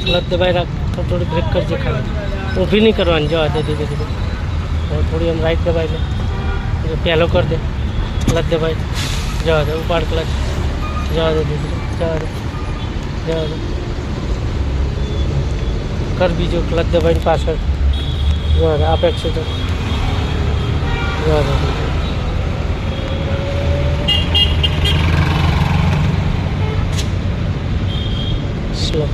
Clutch दबाई रख, तो थोड़ी ब्रेक कर जे खाली, ऊभी नहीं करवानी, जवा दे धीरे धीरे। और थोड़ी हम राइट दबाई ले, पहलो कर दे, क्लच दबाई, जवा दे, उपाड़ क्लच, जवा दे धीरे, जवा दे, जवा दे, कर बीजो क्लच दबाई पाछळ, जवा दे, आप एक्सीटर, जवा दे, स्लो,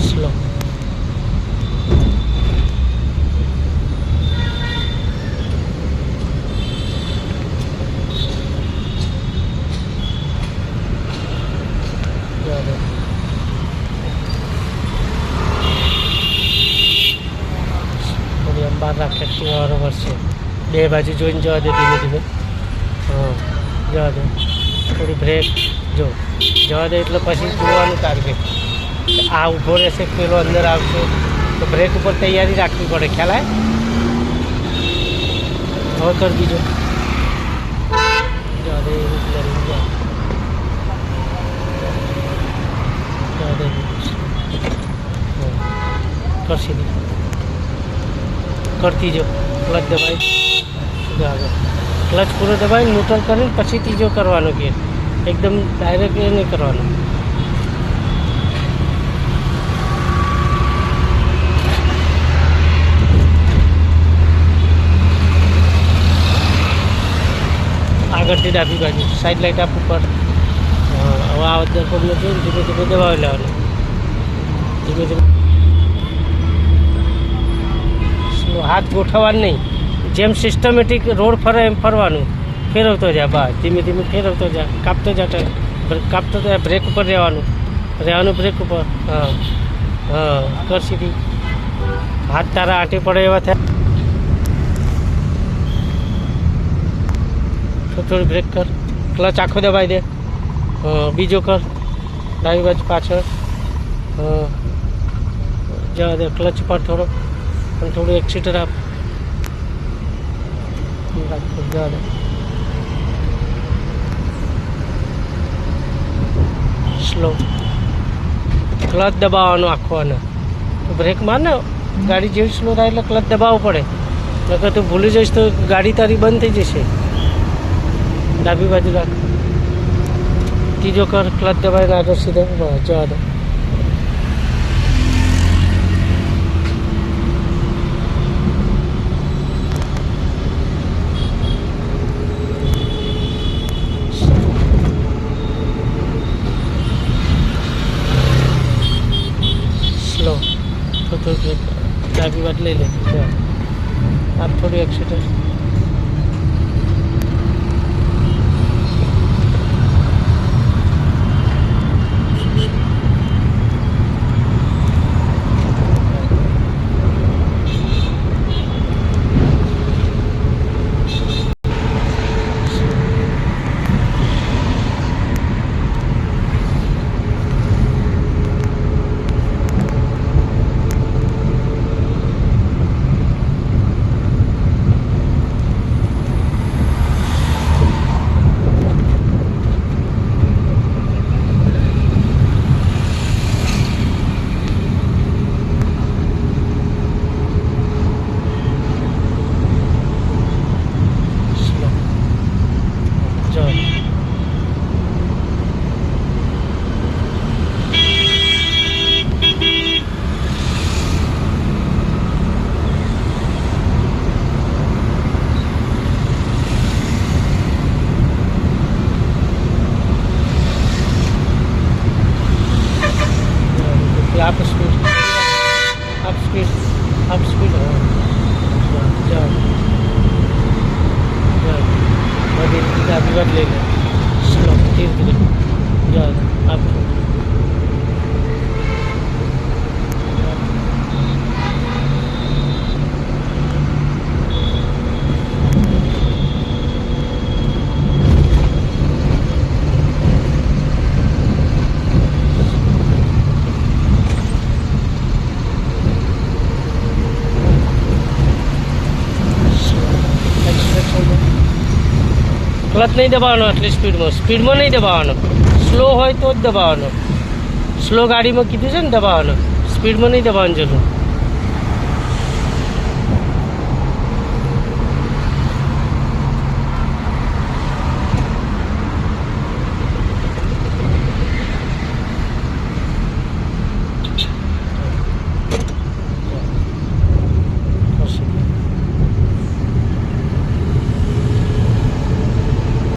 स्लो, थोड़ी हम बार राखे बराबर से बे बाजू जो जवा दे धीमे धीमे। हाँ जवा दे, थोड़ी ब्रेक जो जवा दे એટલે પછી જોવાનું ટાર્ગેટ આ ઊભો રહેશે પેલો અંદર આવશે તો બ્રેક ઉપર તૈયારી રાખવી પડે, ખ્યાલ આવે? હવે કર દીજો, જવા દે, જવા દે, કરશી નહીં, કરતી જો ક્લચ દબાઈ, ક્લચ પૂરો દબાઈ ન્યુટ્રલ કરીને પછી ત્રીજો કરવાનો ગેર, એકદમ ડાયરેક્ટ એ નહીં કરવાનો। આગળથી ડાબી બાજુ સાઈડ લાઇટ આપ ઉપર। હવે આ દર્પણને જોઈને ધીમે ધીમે દબાવી લેવાનું, ધીમે ધીમે હાથ ગોઠવવાનું નહીં, જેમ સિસ્ટમેટિક રોડ ફરે એમ ફરવાનું, ફેરવતો જા બહાર, ધીમે ધીમે ફેરવતો જા, કાપતો જા, કાપતો જા, બ્રેક ઉપર રહેવાનું, બ્રેક ઉપર। હા હા કર સીધી, હાથ તારા આંટી પડે એવા થાય તો થોડી બ્રેક કર, ક્લચ આખો દબાઈ દે। હા બીજો કર, ડાબી બાજુ પાછળ। હા જવા દે, ક્લચ પર થોડો અને થોડું એક્સિટર આપ, જવા દે, સ્લો, ક્લચ દબાવવાનો આખો, અને બ્રેક માર ને ગાડી જેવી સ્લો થાય એટલે ક્લચ દબાવવું પડે, નકર તું ભૂલી જઈશ તો ગાડી તારી બંધ થઈ જશે। ડાબી બાજુ રાખ, ત્રીજો કર, ક્લચ દબાવીને આગળ સીધો, જવા દે, સ્લો, થોડું બ્રેક, ડાબી બાજુ લઈ લે, આપ થોડું એક્સિટર, up speed ડાબી બાજુ લઈ લે, સ્લો, ધીરે ધીરે જાઓ, આપ ક્લચ નહીં દબાવવાનો આટલી સ્પીડમાં નહીં દબાવવાનો. સ્લો હોય તો જ દબાવવાનો. સ્લો ગાડીમાં કીધું છે ને દબાવવાનો, સ્પીડમાં નહીં દબાવવાનું જરૂર.